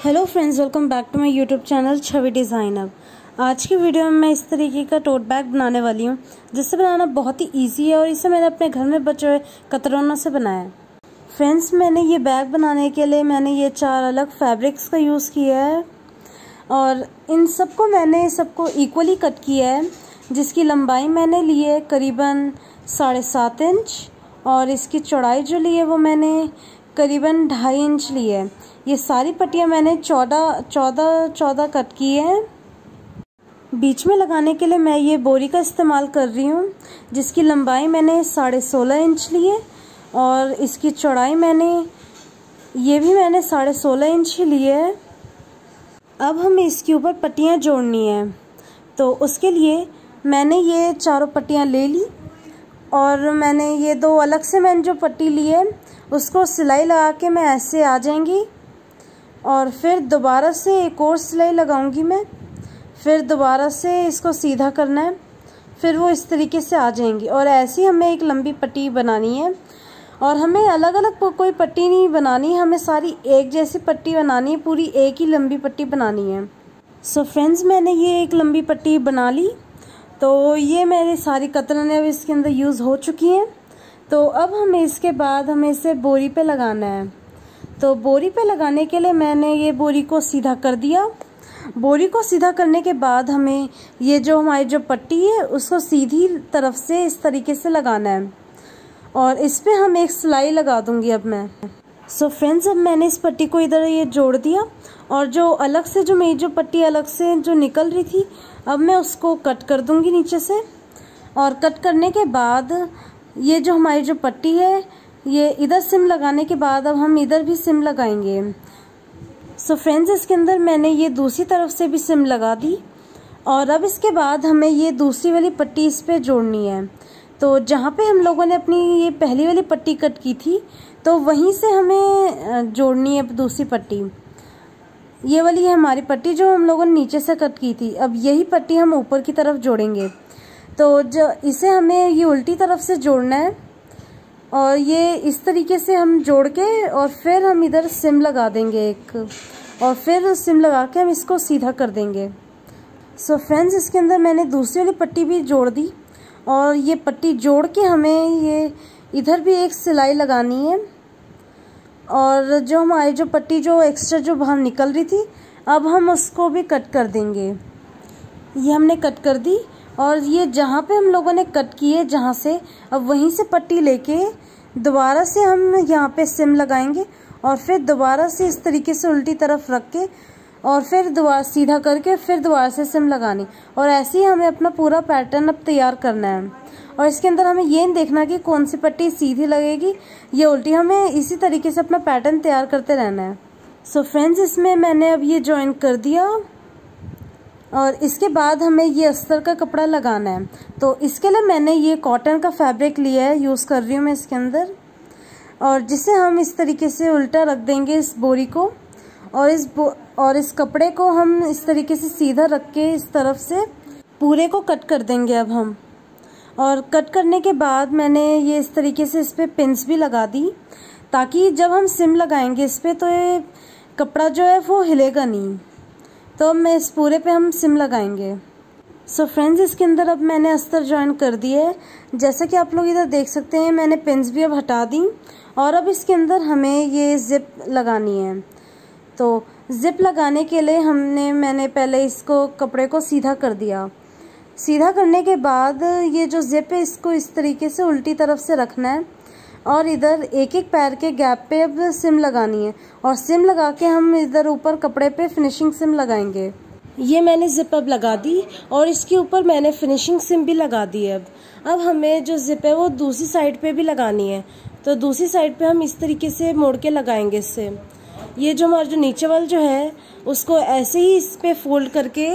Hello friends, welcome back to my YouTube channel Chhavi designer. आज की video में मैं इस तरीके का टोट बैग बनाने वाली हूँ, जिसे बनाना बहुत ही इजी है और इसे मैंने अपने घर में बचे हुए कतरनों से बनाया है। फ्रेंड्स, मैंने ये बैग बनाने के लिए ये 4 अलग फैब्रिक्स का यूज़ किया है और इन सबको मैंने इक्वली कट किया है, जिसकी लंबाई मैंने ली है करीबन 7.5 इंच और इसकी चौड़ाई जो ली है वो मैंने करीबन 2.5 इंच ली है। ये सारी पट्टियाँ मैंने 14 कट की है। बीच में लगाने के लिए मैं ये बोरी का इस्तेमाल कर रही हूँ, जिसकी लंबाई मैंने 16.5 इंच ली है और इसकी चौड़ाई मैंने 16.5 इंच ही ली है। अब हमें इसके ऊपर पट्टियाँ जोड़नी है, तो उसके लिए मैंने ये 4 पट्टियाँ ले ली और मैंने ये 2 अलग से मैंने जो पट्टी ली है उसको सिलाई लगा के मैं ऐसे आ जाएंगी और फिर दोबारा से एक और सिलाई लगाऊंगी मैं, फिर दोबारा से इसको सीधा करना है, फिर वो इस तरीके से आ जाएंगी और ऐसे ही हमें एक लंबी पट्टी बनानी है। और हमें अलग अलग कोई पट्टी नहीं बनानी, हमें सारी एक जैसी पट्टी बनानी है, पूरी एक ही लंबी पट्टी बनानी है। सो फ्रेंड्स, मैंने ये एक लंबी पट्टी बना ली, तो ये मेरी सारी कतरनें अब इसके अंदर यूज़ हो चुकी हैं। तो अब हमें इसके बाद इसे बोरी पे लगाना है। तो बोरी पे लगाने के लिए मैंने ये बोरी को सीधा कर दिया। बोरी को सीधा करने के बाद हमें ये जो हमारी जो पट्टी है उसको सीधी तरफ से इस तरीके से लगाना है और इस पे हम एक सिलाई लगा दूंगी अब मैं। सो फ्रेंड्स, अब मैंने इस पट्टी को इधर ये जोड़ दिया और जो अलग से जो मेरी जो पट्टी अलग से जो निकल रही थी, अब मैं उसको कट कर दूंगी नीचे से। और कट करने के बाद ये जो हमारी जो पट्टी है, ये इधर सिम लगाने के बाद अब हम इधर भी सिम लगाएंगे। सो फ्रेंड्स, इसके अंदर मैंने ये दूसरी तरफ से भी सिम लगा दी और अब इसके बाद हमें ये दूसरी वाली पट्टी इस पे जोड़नी है। तो जहाँ पे हम लोगों ने अपनी ये पहली वाली पट्टी कट की थी, तो वहीं से हमें जोड़नी है दूसरी पट्टी। ये वाली है हमारी पट्टी जो हम लोगों ने नीचे से कट की थी। अब यही पट्टी हम ऊपर की तरफ जोड़ेंगे, तो जो इसे हमें ये उल्टी तरफ से जोड़ना है और ये इस तरीके से हम जोड़ के और फिर हम इधर सिम लगा देंगे एक, और फिर सिम लगा के हम इसको सीधा कर देंगे। सो फ्रेंड्स, इसके अंदर मैंने दूसरी वाली पट्टी भी जोड़ दी और ये पट्टी जोड़ के हमें ये इधर भी एक सिलाई लगानी है और जो हमारी जो पट्टी जो एक्स्ट्रा जो बाहर निकल रही थी, अब हम उसको भी कट कर देंगे। ये हमने कट कर दी और ये जहाँ पे हम लोगों ने कट की है जहाँ से, अब वहीं से पट्टी लेके दोबारा से हम यहाँ पे सिम लगाएंगे और फिर दोबारा से इस तरीके से उल्टी तरफ रख के और फिर दोबारा सीधा करके फिर दोबारा से सिम लगानी। और ऐसे ही हमें अपना पूरा पैटर्न अब तैयार करना है। और इसके अंदर हमें ये नहीं देखना कि कौन सी पट्टी सीधी लगेगी या उल्टी, हमें इसी तरीके से अपना पैटर्न तैयार करते रहना है। सो फ्रेंड्स, इसमें मैंने अब ये ज्वाइन कर दिया और इसके बाद हमें ये अस्तर का कपड़ा लगाना है। तो इसके लिए मैंने ये कॉटन का फैब्रिक लिया है, यूज़ कर रही हूँ मैं इसके अंदर, और जिसे हम इस तरीके से उल्टा रख देंगे इस बोरी को और इस कपड़े को हम इस तरीके से सीधा रख के इस तरफ से पूरे को कट कर देंगे अब हम। और कट करने के बाद मैंने ये इस तरीके से इस पर पिन्स भी लगा दी, ताकि जब हम सिम लगाएंगे इस पर तो ये कपड़ा जो है वो हिलेगा नहीं। तो मैं इस पूरे पे हम सिम लगाएंगे। सो फ्रेंड्स, इसके अंदर अब मैंने अस्तर ज्वाइन कर दी है। जैसा कि आप लोग इधर देख सकते हैं, मैंने पिन्स भी अब हटा दी और अब इसके अंदर हमें ये जिप लगानी है। तो जिप लगाने के लिए मैंने पहले इसको कपड़े को सीधा कर दिया। सीधा करने के बाद ये जो जिप है इसको इस तरीके से उल्टी तरफ से रखना है और इधर एक एक पैर के गैप पे अब सिम लगानी है और सिम लगा के हम इधर ऊपर कपड़े पे फिनिशिंग सिम लगाएंगे। ये मैंने जिप अब लगा दी और इसके ऊपर मैंने फिनिशिंग सिम भी लगा दी है। अब हमें जो जिप है वो दूसरी साइड पे भी लगानी है, तो दूसरी साइड पे हम इस तरीके से मोड़ के लगाएंगे इससे। ये जो हमारा जो नीचे वाला जो है उसको ऐसे ही इस पे फोल्ड करके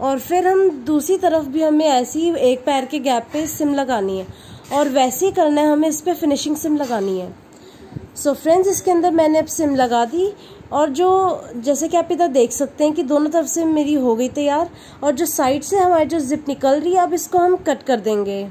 और फिर हम दूसरी तरफ भी हमें ऐसे ही एक पैर के गैप पे सिम लगानी है और वैसे ही करना है, हमें इस पे फिनिशिंग सिम लगानी है। सो फ्रेंड्स, इसके अंदर मैंने अब सिम लगा दी और जो जैसे कि आप इधर देख सकते हैं कि दोनों तरफ से मेरी हो गई तैयार और जो साइड से हमारी जो जिप निकल रही है अब इसको हम कट कर देंगे।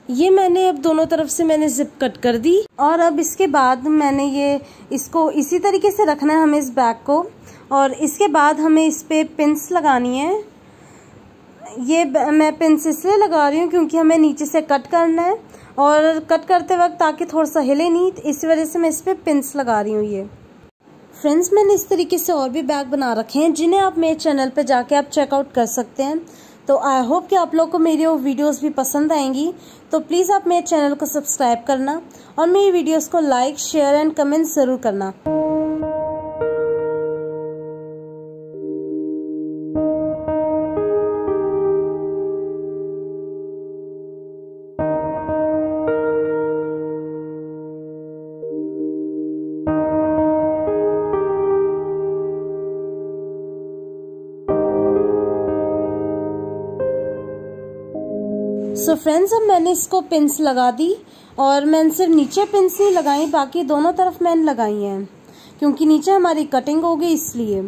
ये मैंने अब दोनों तरफ से मैंने जिप कट कर दी और अब इसके बाद मैंने ये इसको इसी तरीके से रखना है हमें इस बैग को। और इसके बाद हमें इस पे पिन्स लगानी है। ये मैं पिन्स इसलिए लगा रही हूँ क्योंकि हमें नीचे से कट करना है और कट करते वक्त ताकि थोड़ा सा हिले नहीं, तो इस वजह से मैं इस पे पिन्स लगा रही हूँ। ये फ्रेंड्स, मैंने इस तरीके से और भी बैग बना रखे हैं जिन्हें आप मेरे चैनल पे जाके आप चेकआउट कर सकते हैं। तो आई होप कि आप लोग को मेरी वो वीडियोस भी पसंद आएंगी। तो प्लीज़ आप मेरे चैनल को सब्सक्राइब करना और मेरी वीडियोस को लाइक, शेयर एंड कमेंट ज़रूर करना। सो फ्रेंड्स, अब मैंने इसको पिन्स लगा दी और मैंने सिर्फ नीचे पिन्स नहीं लगाई, बाकी दोनों तरफ मैंने लगाई हैं क्योंकि नीचे हमारी कटिंग हो गई इसलिए।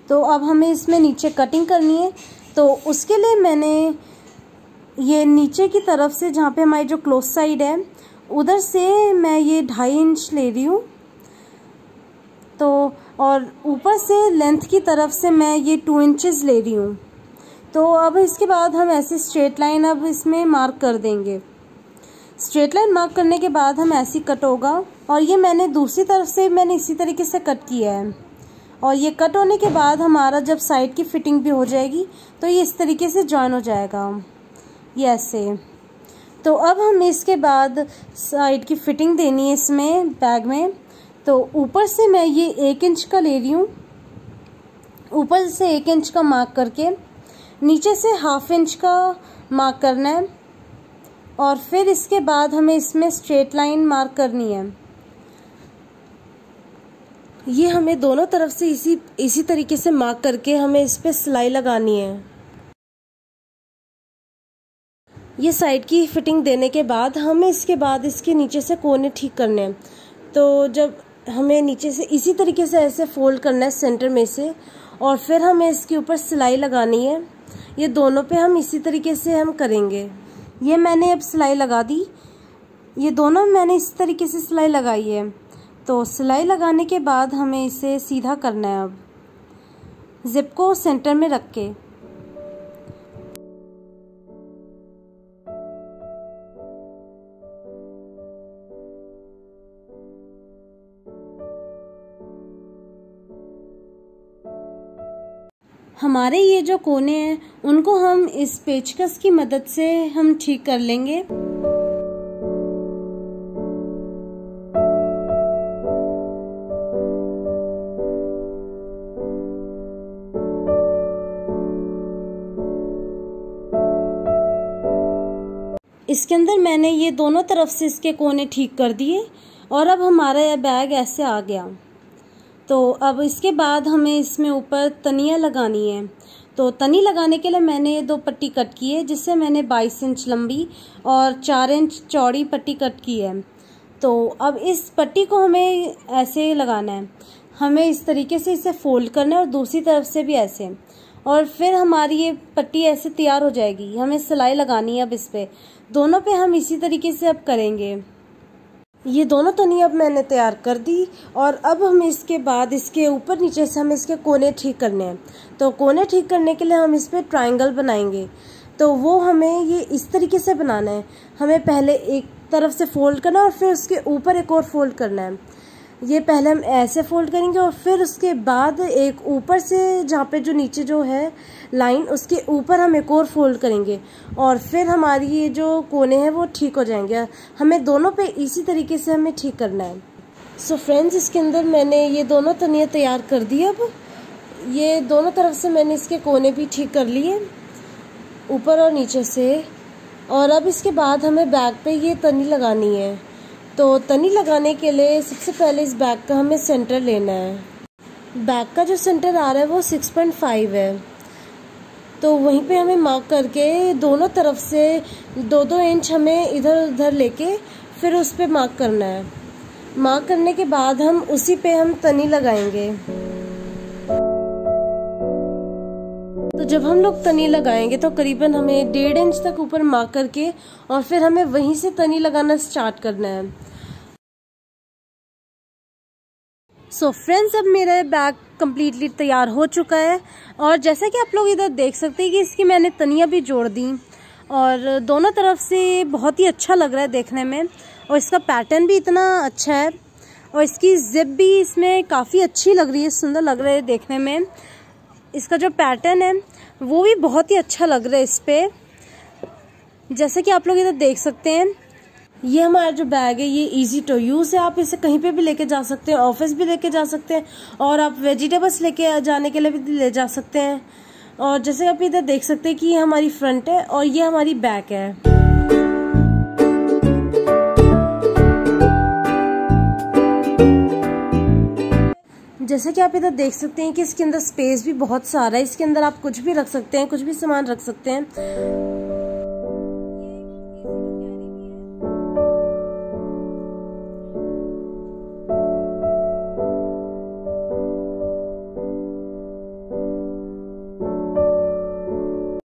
तो अब हमें इसमें नीचे कटिंग करनी है। तो उसके लिए मैंने ये नीचे की तरफ से जहाँ पे हमारी जो क्लोज साइड है उधर से मैं ये 2.5 इंच ले रही हूँ। तो और ऊपर से लेंथ की तरफ से मैं ये 2 इंचेस ले रही हूँ। तो अब इसके बाद हम ऐसे स्ट्रेट लाइन अब इसमें मार्क कर देंगे। स्ट्रेट लाइन मार्क करने के बाद हम ऐसे कट होगा और ये मैंने दूसरी तरफ से मैंने इसी तरीके से कट किया है। और ये कट होने के बाद हमारा जब साइड की फिटिंग भी हो जाएगी तो ये इस तरीके से जॉइन हो जाएगा, ये ऐसे। तो अब हम इसके बाद साइड की फिटिंग देनी है इसमें बैग में। तो ऊपर से मैं ये 1 इंच का ले रही हूँ, ऊपर से 1 इंच का मार्क करके नीचे से 1/2 इंच का मार्क करना है और फिर इसके बाद हमें इसमें स्ट्रेट लाइन मार्क करनी है। ये हमें दोनों तरफ से इसी तरीके से मार्क करके हमें इस पे सिलाई लगानी है। ये साइड की फिटिंग देने के बाद हमें इसके बाद इसके नीचे से कोने ठीक करने हैं। तो जब हमें नीचे से इसी तरीके से ऐसे फोल्ड करना है सेंटर में से और फिर हमें इसके ऊपर सिलाई लगानी है। ये दोनों पे हम इसी तरीके से हम करेंगे। ये मैंने अब सिलाई लगा दी, ये दोनों मैंने इस तरीके से सिलाई लगाई है। तो सिलाई लगाने के बाद हमें इसे सीधा करना है। अब जिप को सेंटर में रख के हमारे ये जो कोने हैं उनको हम इस पेचकस की मदद से हम ठीक कर लेंगे। इसके अंदर मैंने ये दोनों तरफ से इसके कोने ठीक कर दिए और अब हमारा यह बैग ऐसे आ गया। तो अब इसके बाद हमें इसमें ऊपर तनिया लगानी है। तो तनी लगाने के लिए मैंने 2 पट्टी कट की है, जिससे मैंने 22 इंच लंबी और 4 इंच चौड़ी पट्टी कट की है। तो अब इस पट्टी को हमें ऐसे लगाना है, हमें इस तरीके से इसे फोल्ड करना है और दूसरी तरफ से भी ऐसे, और फिर हमारी ये पट्टी ऐसे तैयार हो जाएगी। हमें सिलाई लगानी है अब इस पे, दोनों पे हम इसी तरीके से अब करेंगे। ये दोनों तनी अब मैंने तैयार कर दी और अब हम इसके बाद इसके ऊपर नीचे से हमें इसके कोने ठीक करने हैं। तो कोने ठीक करने के लिए हम इस पर ट्रायंगल बनाएंगे। तो वो हमें ये इस तरीके से बनाना है। हमें पहले एक तरफ से फोल्ड करना है और फिर उसके ऊपर एक और फोल्ड करना है। ये पहले हम ऐसे फोल्ड करेंगे और फिर उसके बाद एक ऊपर से जहाँ पे जो नीचे जो है लाइन उसके ऊपर हम एक और फोल्ड करेंगे और फिर हमारी ये जो कोने हैं वो ठीक हो जाएंगे। हमें दोनों पे इसी तरीके से हमें ठीक करना है। सो फ्रेंड्स, इसके अंदर मैंने ये दोनों तनियाँ तैयार कर दी। अब ये दोनों तरफ से मैंने इसके कोने भी ठीक कर लिए, ऊपर और नीचे से। और अब इसके बाद हमें बैग पे ये तनी लगानी है। तो तनी लगाने के लिए सबसे पहले इस बैग का हमें सेंटर लेना है। बैग का जो सेंटर आ रहा है वो 6.5 है। तो वहीं पे हमें मार्क करके दोनों तरफ से 2-2 इंच हमें इधर उधर लेके फिर उस पे मार्क करना है। मार्क करने के बाद हम उसी पे हम तनी लगाएंगे। तो तो जब हम लोग तनी लगाएंगे तो करीबन हमें 1.5 इंच तक ऊपर मार्क करके और फिर हमें वहीं से तनी लगाना स्टार्ट करना है। सो फ्रेंड्स, अब मेरा बैग कम्प्लीटली तैयार हो चुका है और जैसा कि आप लोग इधर देख सकते हैं कि इसकी मैंने तनियाँ भी जोड़ दी और दोनों तरफ से बहुत ही अच्छा लग रहा है देखने में और इसका पैटर्न भी इतना अच्छा है और इसकी जिप भी इसमें काफ़ी अच्छी लग रही है, सुंदर लग रहा है देखने में। इसका जो पैटर्न है वो भी बहुत ही अच्छा लग रहा है इस पर, जैसे कि आप लोग इधर देख सकते हैं। ये हमारा जो बैग है ये इजी टू यूज़ है, आप इसे कहीं पे भी लेके जा सकते हैं, ऑफिस भी लेके जा सकते हैं और आप वेजिटेबल्स लेके जाने के लिए भी ले जा सकते हैं। और जैसे आप इधर देख सकते हैं कि ये हमारी फ्रंट है और ये हमारी बैक है। जैसे कि आप इधर देख सकते हैं कि इसके अंदर स्पेस भी बहुत सारा है, इसके अंदर आप कुछ भी रख सकते हैं, कुछ भी सामान रख सकते हैं।